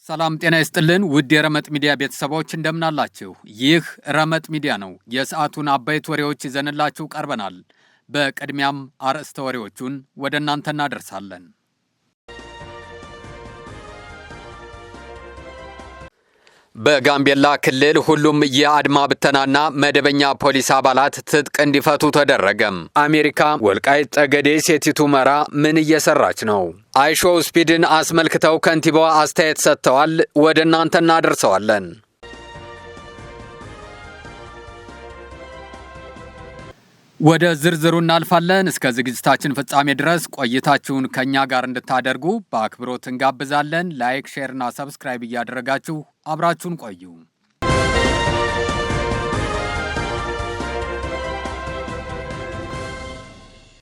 ሰላም ጤና ይስጥልን ውድ የረመጥ ሚዲያ ቤተሰቦች እንደምን አላችሁ? ይህ ረመጥ ሚዲያ ነው። የሰዓቱን አበይት ወሬዎች ይዘንላችሁ ቀርበናል። በቅድሚያም አርዕስተ ወሬዎቹን ወደ እናንተ እናደርሳለን። በጋምቤላ ክልል ሁሉም የአድማ ብተናና መደበኛ ፖሊስ አባላት ትጥቅ እንዲፈቱ ተደረገ። አሜሪካ ወልቃይት ጠገዴ ሰቲት ሁመራ ምን እየሰራች ነው? አይሾ ስፒድን አስመልክተው ከንቲባዋ አስተያየት ሰጥተዋል። ወደ እናንተ እናደርሰዋለን። ወደ ዝርዝሩ እናልፋለን። እስከ ዝግጅታችን ፍጻሜ ድረስ ቆይታችሁን ከኛ ጋር እንድታደርጉ በአክብሮት እንጋብዛለን። ላይክ፣ ሼር እና ሰብስክራይብ እያደረጋችሁ አብራችሁን ቆዩ።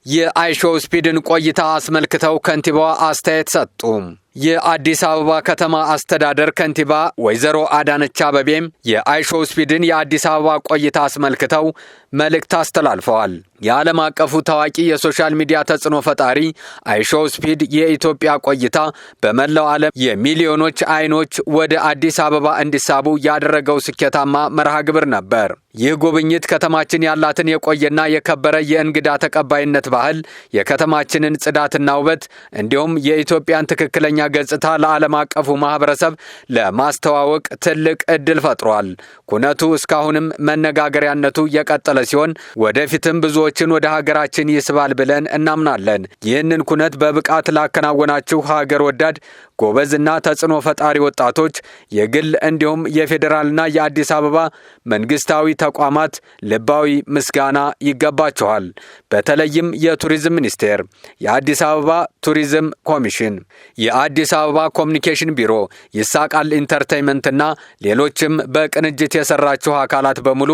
የአይሾ ስፒድን ቆይታ አስመልክተው ከንቲባዋ አስተያየት ሰጡ። የአዲስ አበባ ከተማ አስተዳደር ከንቲባ ወይዘሮ አዳነች አቤቤም የአይሾ ስፒድን የአዲስ አበባ ቆይታ አስመልክተው መልእክት አስተላልፈዋል። የዓለም አቀፉ ታዋቂ የሶሻል ሚዲያ ተጽዕኖ ፈጣሪ አይሾ ስፒድ የኢትዮጵያ ቆይታ በመላው ዓለም የሚሊዮኖች አይኖች ወደ አዲስ አበባ እንዲሳቡ ያደረገው ስኬታማ መርሃ ግብር ነበር። ይህ ጉብኝት ከተማችን ያላትን የቆየና የከበረ የእንግዳ ተቀባይነት ባህል፣ የከተማችንን ጽዳትና ውበት እንዲሁም የኢትዮጵያን ትክክለኛ ገጽታ ለዓለም አቀፉ ማህበረሰብ ለማስተዋወቅ ትልቅ ዕድል ፈጥሯል። ኩነቱ እስካሁንም መነጋገሪያነቱ የቀጠለ ሲሆን ወደፊትም ብዙዎችን ወደ ሀገራችን ይስባል ብለን እናምናለን። ይህንን ኩነት በብቃት ላከናወናችሁ ሀገር ወዳድ ጎበዝና ተጽዕኖ ፈጣሪ ወጣቶች፣ የግል እንዲሁም የፌዴራልና የአዲስ አበባ መንግስታዊ ተቋማት ልባዊ ምስጋና ይገባቸዋል። በተለይም የቱሪዝም ሚኒስቴር፣ የአዲስ አበባ ቱሪዝም ኮሚሽን፣ የአዲስ አበባ ኮሚኒኬሽን ቢሮ፣ ይሳቃል ኢንተርቴይንመንትና ሌሎችም በቅንጅት የሰራችሁ አካላት በሙሉ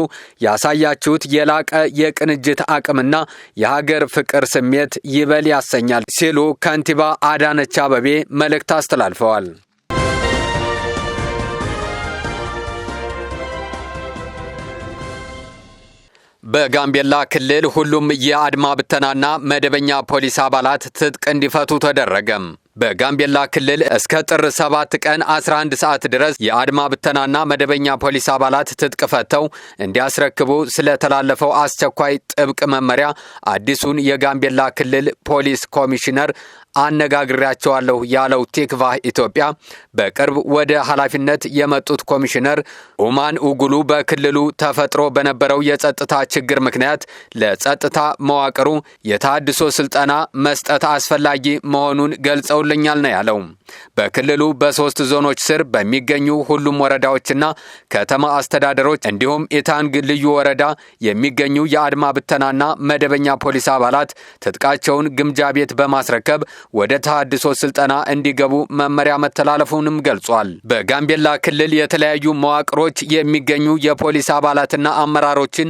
ያሳያችሁት የላቀ የቅንጅት አቅምና የሀገር ፍቅር ስሜት ይበል ያሰኛል ሲሉ ከንቲባ አዳነች አቤቤ መልእክት አስተላልፈዋል። በጋምቤላ ክልል ሁሉም የአድማ ብተናና መደበኛ ፖሊስ አባላት ትጥቅ እንዲፈቱ ተደረገ። በጋምቤላ ክልል እስከ ጥር 7 ቀን 11 ሰዓት ድረስ የአድማ ብተናና መደበኛ ፖሊስ አባላት ትጥቅ ፈተው እንዲያስረክቡ ስለተላለፈው አስቸኳይ ጥብቅ መመሪያ አዲሱን የጋምቤላ ክልል ፖሊስ ኮሚሽነር አነጋግሬያቸዋለሁ ያለው ቲክቫህ ኢትዮጵያ በቅርብ ወደ ኃላፊነት የመጡት ኮሚሽነር ኡማን ኡጉሉ በክልሉ ተፈጥሮ በነበረው የጸጥታ ችግር ምክንያት ለጸጥታ መዋቅሩ የታድሶ ስልጠና መስጠት አስፈላጊ መሆኑን ገልጸውልኛል ነው ያለው። በክልሉ በ3 ዞኖች ስር በሚገኙ ሁሉም ወረዳዎችና ከተማ አስተዳደሮች እንዲሁም ኢታንግ ልዩ ወረዳ የሚገኙ የአድማ ብተናና መደበኛ ፖሊስ አባላት ትጥቃቸውን ግምጃ ቤት በማስረከብ ወደ ታድሶ ስልጠና እንዲገቡ መመሪያ መተላለፉንም ገልጿል። በጋምቤላ ክልል የተለያዩ መዋቅሮች የሚገኙ የፖሊስ አባላትና አመራሮችን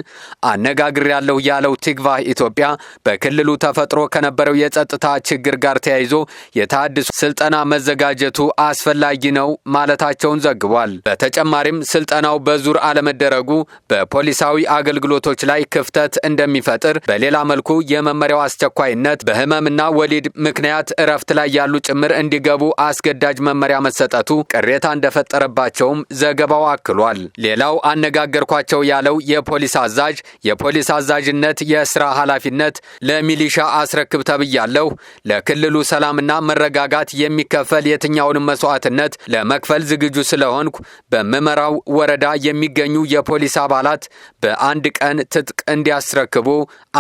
አነጋግሬያለሁ ያለው ቲክቫህ ኢትዮጵያ በክልሉ ተፈጥሮ ከነበረው የጸጥታ ችግር ጋር ተያይዞ የታድሶ ስልጠና መዘጋጀቱ አስፈላጊ ነው ማለታቸውን ዘግቧል። በተጨማሪም ስልጠናው በዙር አለመደረጉ በፖሊሳዊ አገልግሎቶች ላይ ክፍተት እንደሚፈጥር፣ በሌላ መልኩ የመመሪያው አስቸኳይነት በህመምና ወሊድ ምክንያት እረፍት ላይ ያሉ ጭምር እንዲገቡ አስገዳጅ መመሪያ መሰጠቱ ቅሬታ እንደፈጠረባቸውም ዘገባው አክሏል። ሌላው አነጋገርኳቸው ያለው የፖሊስ አዛዥ የፖሊስ አዛዥነት የስራ ኃላፊነት ለሚሊሻ አስረክብ ተብያለሁ። ለክልሉ ሰላምና መረጋጋት የሚከፈል የትኛውንም መስዋዕትነት ለመክፈል ዝግጁ ስለሆንኩ በመመራው ወረዳ የሚገኙ የፖሊስ አባላት በአንድ ቀን ትጥቅ እንዲያስረክቡ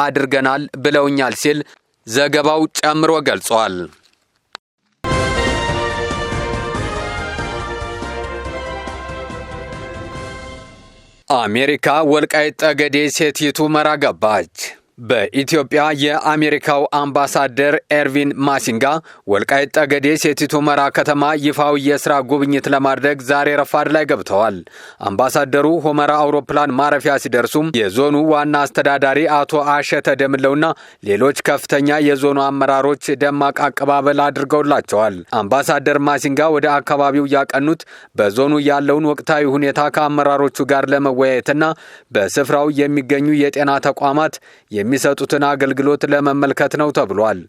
አድርገናል ብለውኛል ሲል ዘገባው ጨምሮ ገልጿል። አሜሪካ ወልቃይት ጠገዴ ሰቲት ሁመራ ገባች። በኢትዮጵያ የአሜሪካው አምባሳደር ኤርቪን ማሲንጋ ወልቃይት ጠገዴ ሰቲት ሁመራ ከተማ ይፋዊ የሥራ ጉብኝት ለማድረግ ዛሬ ረፋድ ላይ ገብተዋል። አምባሳደሩ ሁመራ አውሮፕላን ማረፊያ ሲደርሱም የዞኑ ዋና አስተዳዳሪ አቶ አሸተ ደምለውና ሌሎች ከፍተኛ የዞኑ አመራሮች ደማቅ አቀባበል አድርገውላቸዋል። አምባሳደር ማሲንጋ ወደ አካባቢው ያቀኑት በዞኑ ያለውን ወቅታዊ ሁኔታ ከአመራሮቹ ጋር ለመወያየትና በስፍራው የሚገኙ የጤና ተቋማት የሚሰጡትን አገልግሎት ለመመልከት ነው ተብሏል።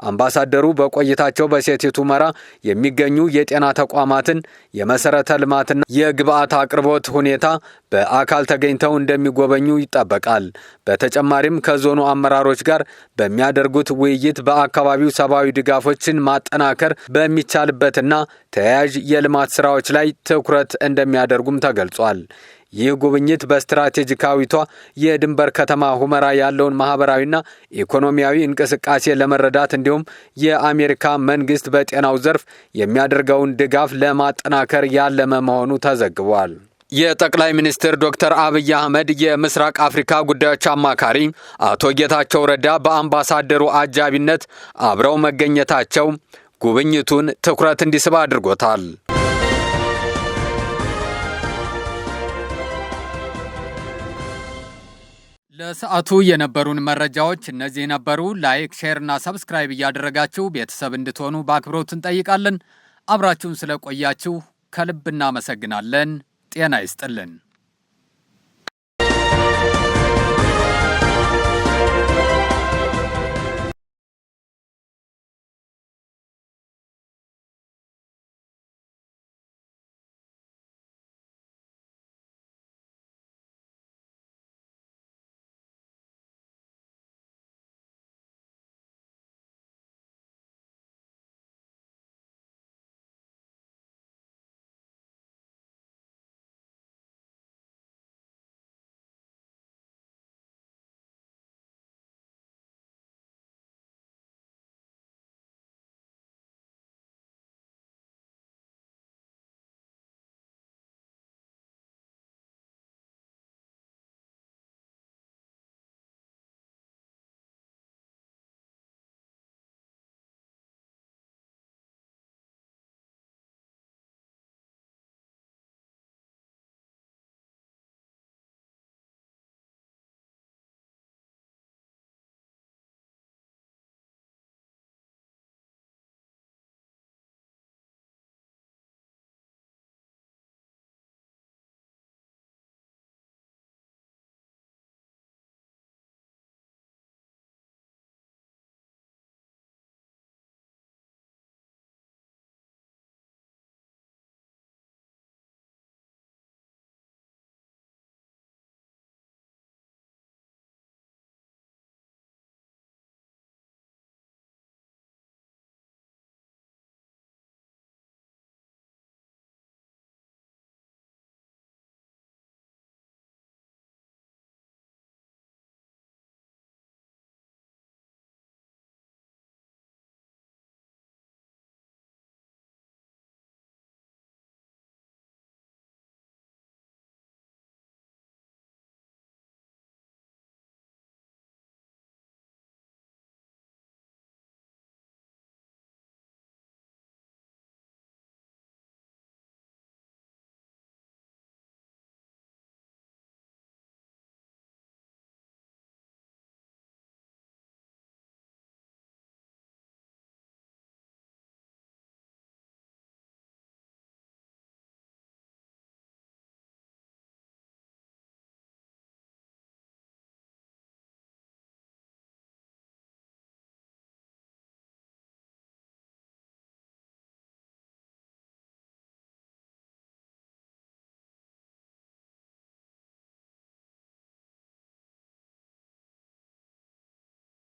አምባሳደሩ በቆይታቸው በሰቲት ሁመራ የሚገኙ የጤና ተቋማትን የመሰረተ ልማትና የግብአት አቅርቦት ሁኔታ በአካል ተገኝተው እንደሚጎበኙ ይጠበቃል። በተጨማሪም ከዞኑ አመራሮች ጋር በሚያደርጉት ውይይት በአካባቢው ሰብአዊ ድጋፎችን ማጠናከር በሚቻልበትና ተያያዥ የልማት ስራዎች ላይ ትኩረት እንደሚያደርጉም ተገልጿል። ይህ ጉብኝት በስትራቴጂካዊቷ የድንበር ከተማ ሁመራ ያለውን ማህበራዊና ኢኮኖሚያዊ እንቅስቃሴ ለመረዳት እንዲሁም የአሜሪካ መንግስት በጤናው ዘርፍ የሚያደርገውን ድጋፍ ለማጠናከር ያለመ መሆኑ ተዘግቧል። የጠቅላይ ሚኒስትር ዶክተር አብይ አህመድ የምስራቅ አፍሪካ ጉዳዮች አማካሪ አቶ ጌታቸው ረዳ በአምባሳደሩ አጃቢነት አብረው መገኘታቸው ጉብኝቱን ትኩረት እንዲስብ አድርጎታል። ለሰዓቱ የነበሩን መረጃዎች እነዚህ ነበሩ። ላይክ፣ ሼር እና ሰብስክራይብ እያደረጋችሁ ቤተሰብ እንድትሆኑ በአክብሮት እንጠይቃለን። አብራችሁን ስለቆያችሁ ከልብ እናመሰግናለን። ጤና ይስጥልን።